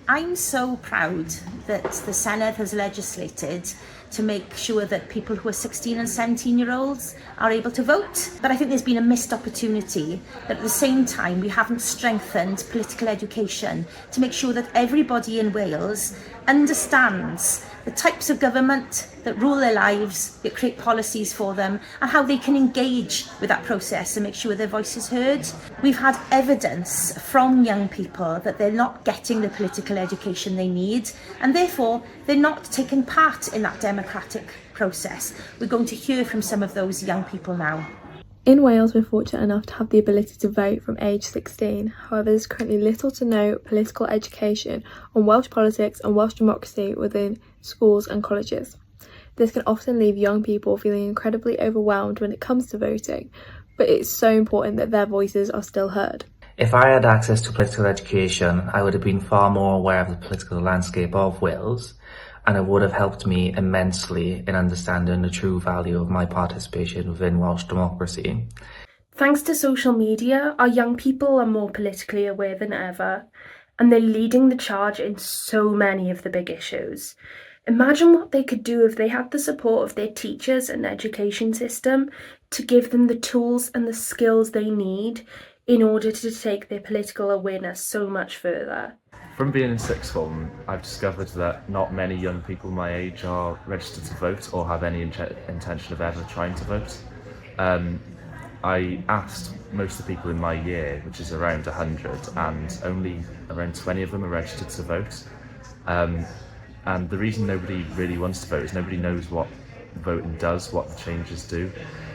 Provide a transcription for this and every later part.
I'm so proud that the Senedd has legislated to make sure that people who are 16 and 17-year-olds are able to vote. But I think there's been a missed opportunity that at the same time we haven't strengthened political education to make sure that everybody in Wales understands the types of government that rule their lives, that create policies for them, and how they can engage with that process and make sure their voice is heard. We've had evidence from young people that they're not getting the political education they need, and therefore they're not taking part in that democratic process. We're going to hear from some of those young people now. In Wales, we're fortunate enough to have the ability to vote from age 16. However, there's currently little to no political education on Welsh politics and Welsh democracy within schools and colleges. This can often leave young people feeling incredibly overwhelmed when it comes to voting, but it's so important that their voices are still heard. If I had access to political education, I would have been far more aware of the political landscape of Wales, and it would have helped me immensely in understanding the true value of my participation within Welsh democracy. Thanks to social media, our young people are more politically aware than ever, and they're leading the charge in so many of the big issues. Imagine what they could do if they had the support of their teachers and education system to give them the tools and the skills they need in order to take their political awareness so much further. From being in sixth form, I've discovered that not many young people my age are registered to vote or have any intention of ever trying to vote. I asked most of the people in my year, which is around 100, and only around 20 of them are registered to vote. And the reason nobody really wants to vote is nobody knows what voting does, what the changes do,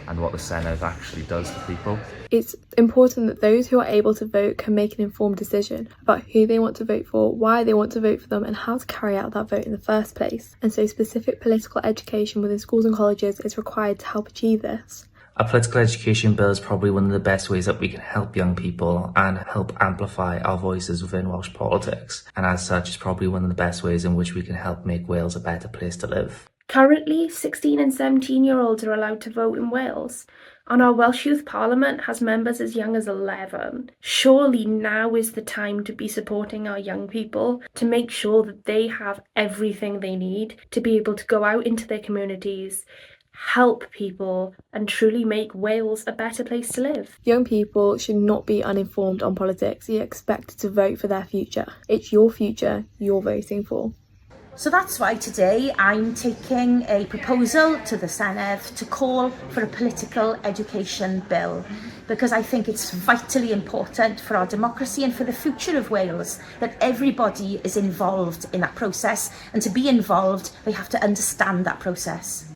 and what the Senedd actually does for people. It's important that those who are able to vote can make an informed decision about who they want to vote for, why they want to vote for them, and how to carry out that vote in the first place. And so specific political education within schools and colleges is required to help achieve this. A political education bill is probably one of the best ways that we can help young people and help amplify our voices within Welsh politics. And as such, it's probably one of the best ways in which we can help make Wales a better place to live. Currently, 16 and 17-year-olds are allowed to vote in Wales, and our Welsh Youth Parliament has members as young as 11. Surely now is the time to be supporting our young people to make sure that they have everything they need to be able to go out into their communities, help people, and truly make Wales a better place to live. Young people should not be uninformed on politics. You're expected to vote for their future. It's your future you're voting for. So that's why today I'm taking a proposal to the Senedd to call for a political education bill, because I think it's vitally important for our democracy and for the future of Wales that everybody is involved in that process, and to be involved they have to understand that process.